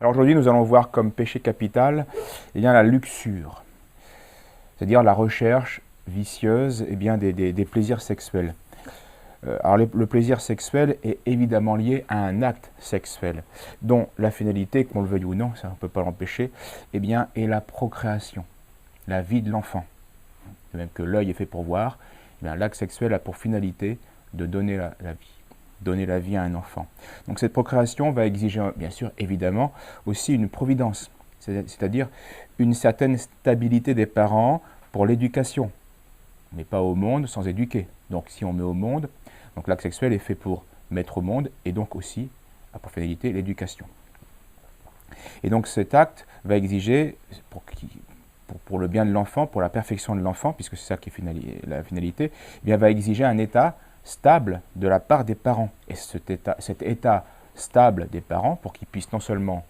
Alors aujourd'hui, nous allons voir comme péché capital la luxure, c'est-à-dire la recherche vicieuse des plaisirs sexuels. Alors le plaisir sexuel est évidemment lié à un acte sexuel, dont la finalité, qu'on le veuille ou non, ça on ne peut pas l'empêcher, est la procréation, la vie de l'enfant. De même que l'œil est fait pour voir, l'acte sexuel a pour finalité de donner la vie. Donner la vie à un enfant. Donc cette procréation va exiger, bien sûr, évidemment, aussi une providence, c'est-à-dire une certaine stabilité des parents pour l'éducation. On ne met pas au monde sans éduquer. Donc si on met au monde, donc l'acte sexuel est fait pour mettre au monde et donc aussi, à pour finalité, l'éducation. Et donc cet acte va exiger, pour le bien de l'enfant, pour la perfection de l'enfant, puisque c'est ça qui est la finalité, va exiger un état stable de la part des parents. Et cet état stable des parents, pour qu'ils puissent non seulement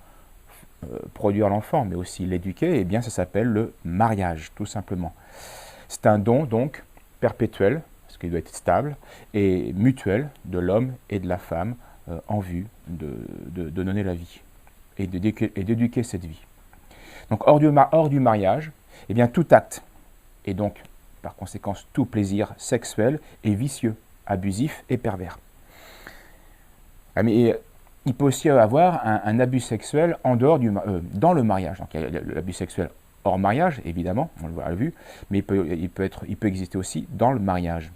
produire l'enfant, mais aussi l'éduquer, ça s'appelle le mariage, tout simplement. C'est un don, donc, perpétuel, parce qu'il doit être stable, et mutuel de l'homme et de la femme en vue de donner la vie et d'éduquer cette vie. Donc, hors du mariage, tout acte, et donc, par conséquent, tout plaisir sexuel est vicieux, abusif et pervers. Mais il peut aussi avoir un abus sexuel en dehors dans le mariage. Donc il y a l'abus sexuel hors mariage, évidemment, on l'a vu, mais il peut exister aussi dans le mariage.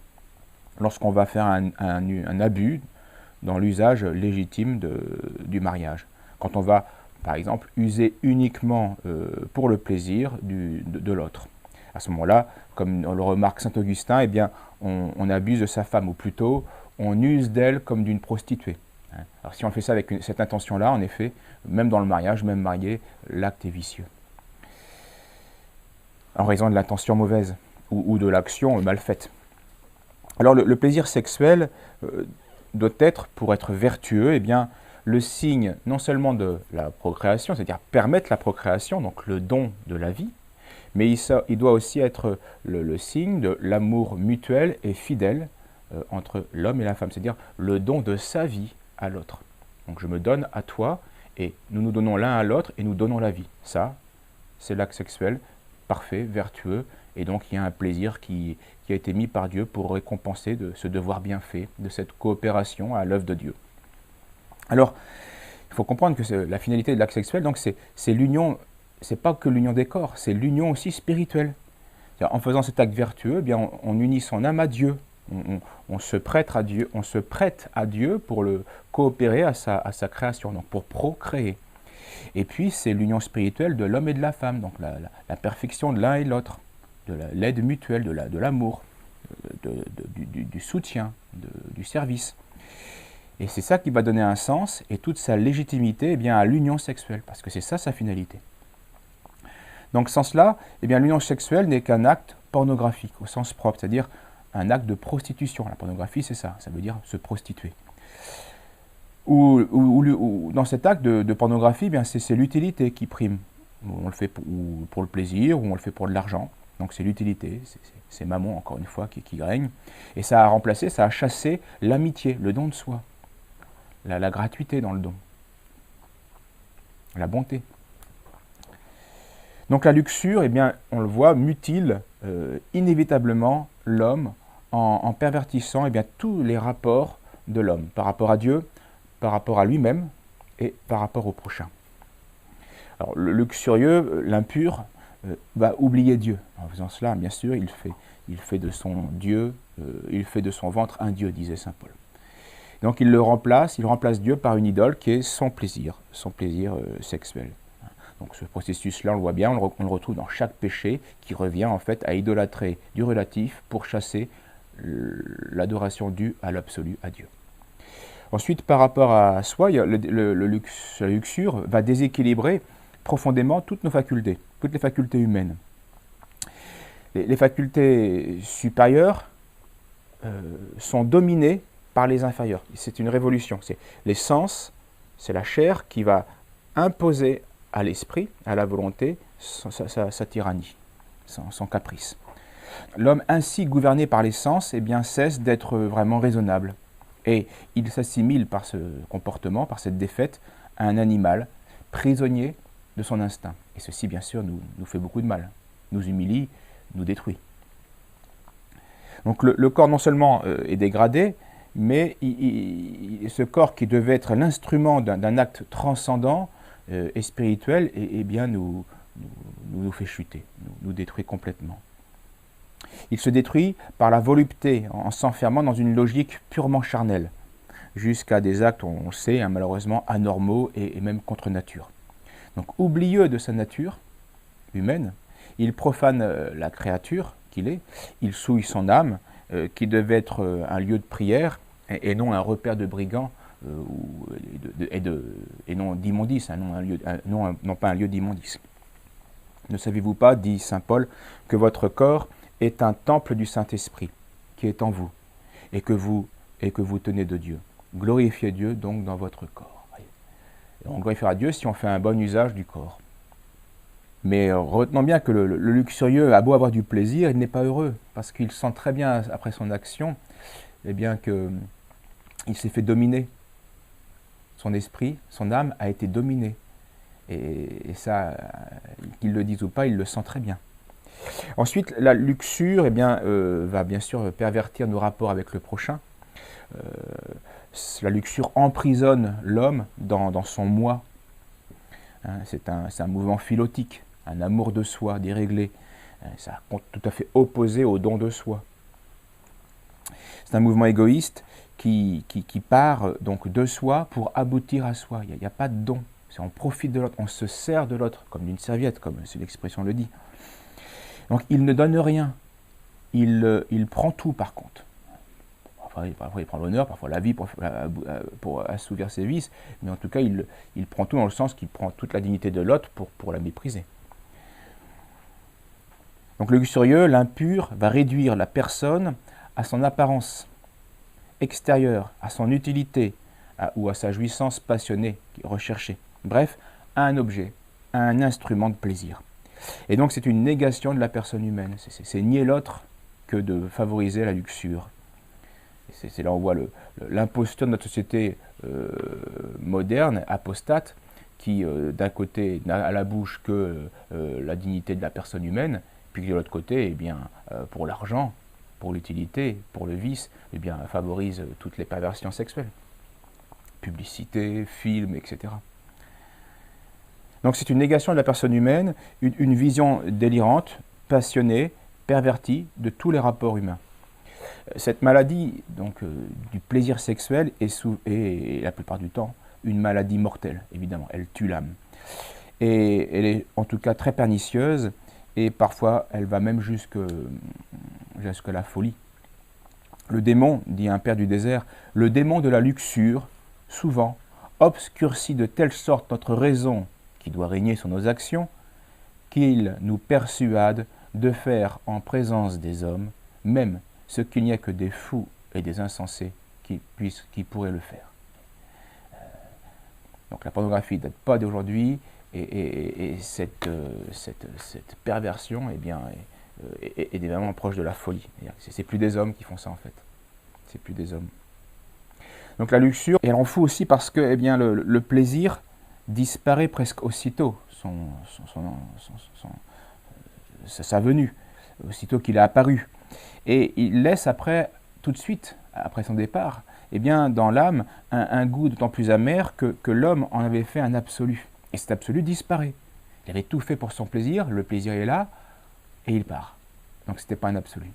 Lorsqu'on va faire un abus dans l'usage légitime du mariage. Quand on va, par exemple, user uniquement pour le plaisir de l'autre. À ce moment-là, comme le remarque saint Augustin, on abuse de sa femme, ou plutôt, on use d'elle comme d'une prostituée. Alors si on fait ça avec cette intention-là, en effet, même dans le mariage, même marié, l'acte est vicieux. En raison de l'intention mauvaise, ou de l'action mal faite. Alors le plaisir sexuel doit être, pour être vertueux, le signe non seulement de la procréation, c'est-à-dire permettre la procréation, donc le don de la vie, mais il doit aussi être le signe de l'amour mutuel et fidèle entre l'homme et la femme, c'est-à-dire le don de sa vie à l'autre. Donc je me donne à toi et nous nous donnons l'un à l'autre et nous donnons la vie. Ça, c'est l'acte sexuel parfait, vertueux, et donc il y a un plaisir qui a été mis par Dieu pour récompenser de ce devoir bien fait, de cette coopération à l'œuvre de Dieu. Alors, il faut comprendre que la finalité de l'acte sexuel, donc c'est l'union. C'est pas que l'union des corps, c'est l'union aussi spirituelle. En faisant cet acte vertueux, on unit son âme à Dieu. On se prête à Dieu pour le coopérer à sa création, donc pour procréer. Et puis c'est l'union spirituelle de l'homme et de la femme, donc la perfection de l'un et de l'autre, de l'aide mutuelle, de l'amour, du soutien, du service. Et c'est ça qui va donner un sens et toute sa légitimité à l'union sexuelle, parce que c'est ça sa finalité. Donc, sans cela, l'union sexuelle n'est qu'un acte pornographique, au sens propre, c'est-à-dire un acte de prostitution. La pornographie, c'est ça veut dire se prostituer. Ou dans cet acte de pornographie, c'est l'utilité qui prime. On le fait pour le plaisir, ou on le fait pour de l'argent. Donc c'est l'utilité, c'est Mammon, encore une fois, qui règne. Et ça a chassé l'amitié, le don de soi, la gratuité dans le don, la bonté. Donc la luxure, on le voit, mutile inévitablement l'homme en pervertissant tous les rapports de l'homme, par rapport à Dieu, par rapport à lui-même et par rapport au prochain. Alors le luxurieux, l'impur, va oublier Dieu. En faisant cela, bien sûr, il fait de son Dieu, il fait de son ventre un Dieu, disait saint Paul. Donc il remplace Dieu par une idole qui est son plaisir sexuel. Donc ce processus-là, on le voit bien, on le retrouve dans chaque péché qui revient en fait à idolâtrer du relatif pour chasser l'adoration due à l'absolu, à Dieu. Ensuite, par rapport à soi, la luxure va déséquilibrer profondément toutes nos facultés, toutes les facultés humaines. Les facultés supérieures sont dominées par les inférieures. C'est une révolution. C'est les sens, c'est la chair qui va imposer à l'esprit, à la volonté, sa tyrannie, son caprice. L'homme ainsi gouverné par les sens cesse d'être vraiment raisonnable. Et il s'assimile par ce comportement, par cette défaite, à un animal, prisonnier de son instinct. Et ceci, bien sûr, nous fait beaucoup de mal, nous humilie, nous détruit. Donc le corps non seulement est dégradé, mais ce corps qui devait être l'instrument d'un acte transcendant et spirituel, bien nous fait chuter, nous détruit complètement. Il se détruit par la volupté, en s'enfermant dans une logique purement charnelle, jusqu'à des actes, on le sait, hein, malheureusement anormaux et même contre nature. Donc oublieux de sa nature humaine, il profane la créature qu'il est, il souille son âme, qui devait être un lieu de prière, et non un repère de brigands, et non d'immondice, hein, non pas un lieu d'immondice. Ne savez-vous pas, dit saint Paul, que votre corps est un temple du Saint-Esprit, qui est en vous, et que vous tenez de Dieu. Glorifiez Dieu donc dans votre corps. Et on glorifiera Dieu si on fait un bon usage du corps. Mais retenons bien que le luxurieux a beau avoir du plaisir, il n'est pas heureux, parce qu'il sent très bien après son action, eh bien qu'il s'est fait dominer. Son esprit, son âme a été dominée. Et ça, qu'il le dise ou pas, il le sent très bien. Ensuite, la luxure va bien sûr pervertir nos rapports avec le prochain. La luxure emprisonne l'homme dans son moi. Hein, c'est un mouvement philotique, un amour de soi déréglé. Ça tout à fait opposé au don de soi. C'est un mouvement égoïste qui part donc de soi pour aboutir à soi. Il n'y a pas de don. On profite de l'autre, on se sert de l'autre, comme d'une serviette, comme l'expression le dit. Donc il ne donne rien, il prend tout par contre. Parfois il prend l'honneur, parfois la vie pour assouvir ses vices, mais en tout cas il prend tout dans le sens qu'il prend toute la dignité de l'autre pour la mépriser. Donc le luxurieux, l'impur, va réduire la personne à son apparence extérieure, à son utilité, ou à sa jouissance passionnée, recherchée. Bref, à un objet, à un instrument de plaisir. Et donc c'est une négation de la personne humaine. C'est nier l'autre que de favoriser la luxure. C'est là où on voit l'imposture de notre société moderne, apostate, qui d'un côté n'a à la bouche que la dignité de la personne humaine, puis de l'autre côté, pour l'argent, pour l'utilité, pour le vice, favorise toutes les perversions sexuelles. Publicité, films, etc. Donc c'est une négation de la personne humaine, une vision délirante, passionnée, pervertie de tous les rapports humains. Cette maladie donc, du plaisir sexuel est la plupart du temps une maladie mortelle, évidemment, elle tue l'âme. Et elle est en tout cas très pernicieuse, et parfois elle va même jusqu'à la folie. Le démon, dit un père du désert, le démon de la luxure, souvent, obscurcit de telle sorte notre raison qui doit régner sur nos actions, qu'il nous persuade de faire en présence des hommes, même ce qu'il n'y a que des fous et des insensés qui pourraient le faire. Donc la pornographie ne date pas d'aujourd'hui, et cette perversion est vraiment proche de la folie. C'est plus des hommes qui font ça en fait. C'est plus des hommes. Donc la luxure, elle en fout aussi parce que le plaisir disparaît presque aussitôt, sa venue, aussitôt qu'il est apparu. Et il laisse tout de suite, après son départ, dans l'âme, un goût d'autant plus amer que l'homme en avait fait un absolu. Et cet absolu disparaît. Il avait tout fait pour son plaisir, le plaisir est là, et il part. Donc ce n'était pas un absolu.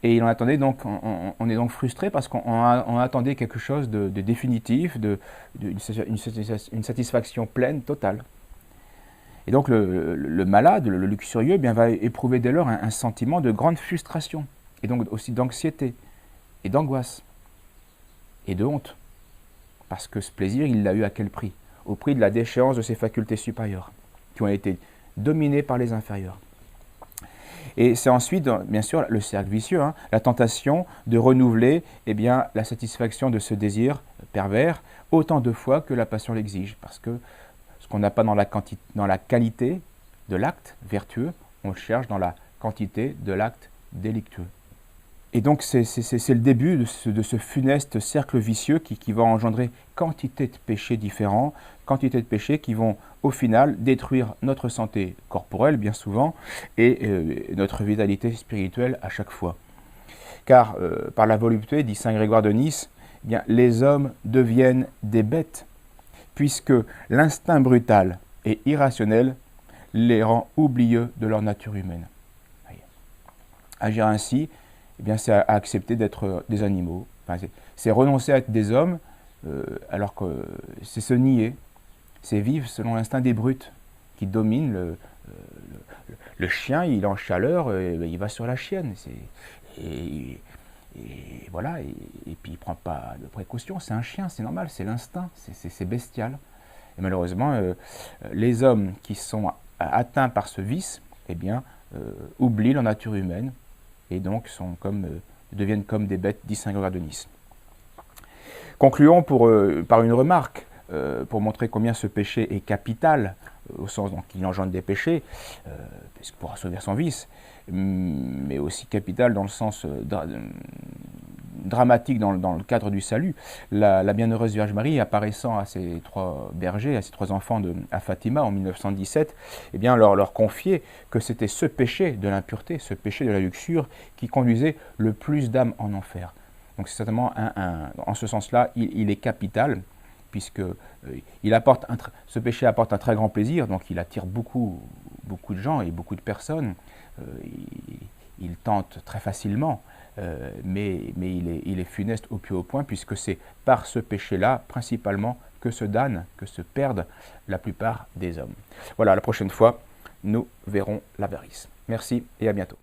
Et il en attendait donc, on est donc frustré parce qu'on attendait quelque chose de définitif, une satisfaction pleine, totale. Et donc le malade, le luxurieux, va éprouver dès lors un sentiment de grande frustration, et donc aussi d'anxiété, et d'angoisse, et de honte. Parce que ce plaisir, il l'a eu à quel prix? Au prix de la déchéance de ses facultés supérieures, qui ont été dominées par les inférieures. Et c'est ensuite, bien sûr, le cercle vicieux, la tentation de renouveler la satisfaction de ce désir pervers autant de fois que la passion l'exige. Parce que ce qu'on n'a pas dans la qualité de l'acte vertueux, on le cherche dans la quantité de l'acte délictueux. Et donc c'est le début de ce funeste cercle vicieux qui va engendrer quantité de péchés différents, quantité de péchés qui vont au final détruire notre santé corporelle bien souvent et notre vitalité spirituelle à chaque fois. Car par la volupté, dit saint Grégoire de Nice, eh bien, les hommes deviennent des bêtes, puisque l'instinct brutal et irrationnel les rend oublieux de leur nature humaine. Agir ainsi, eh bien, c'est accepter d'être des animaux. Enfin, c'est renoncer à être des hommes, alors que c'est se nier, c'est vivre selon l'instinct des brutes qui domine le chien. Il est en chaleur, il va sur la chienne. Et voilà, et puis il ne prend pas de précautions. C'est un chien, c'est normal, c'est l'instinct, c'est bestial. Et malheureusement, les hommes qui sont atteints par ce vice, eh bien, oublient leur nature humaine et donc deviennent comme des bêtes, dit saint Grégoire de Nice. Concluons par une remarque, pour montrer combien ce péché est capital, au sens qu'il engendre des péchés, pour assouvir son vice, mais aussi capital dans le sens dramatique dans le cadre du salut. La bienheureuse Vierge Marie, apparaissant à ses 3 bergers, à ses 3 enfants à Fatima en 1917, eh bien, leur confiait que c'était ce péché de l'impureté, ce péché de la luxure, qui conduisait le plus d'âmes en enfer. Donc c'est certainement, en ce sens-là, il est capital, puisque ce péché apporte un très grand plaisir, donc il attire beaucoup de gens et beaucoup de personnes. Il tente très facilement, mais il est funeste au plus haut point, puisque c'est par ce péché-là, principalement, que se damnent, que se perdent la plupart des hommes. Voilà, la prochaine fois, nous verrons l'avarice. Merci et à bientôt.